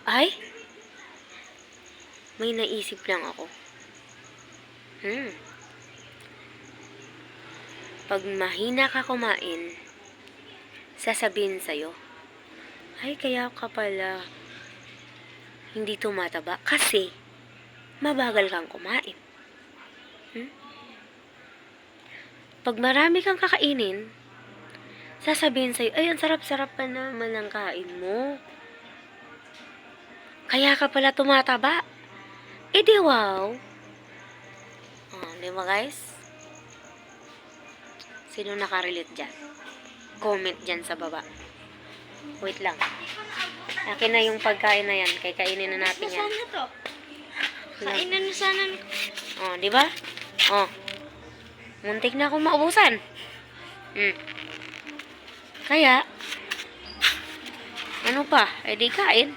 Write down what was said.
Ay, may naisip lang ako. Pag mahina ka kumain, sasabihin sa'yo, ay, kaya ka pala hindi tumataba kasi mabagal kang kumain. Pag marami kang kakainin, sasabihin sa'yo, ay, ang sarap-sarap pa naman ang kain mo. Kaya ka pala tumataba. Eh di wow. Di ba guys? Sino nakarelate dyan? Comment dyan sa baba. Wait lang. Akin na yung pagkain na yan. Kaya kainin na natin yan. Saan na to? Kainan na sana. Di ba? Muntik na akong maubusan. Kaya, ano pa? Eh di kain.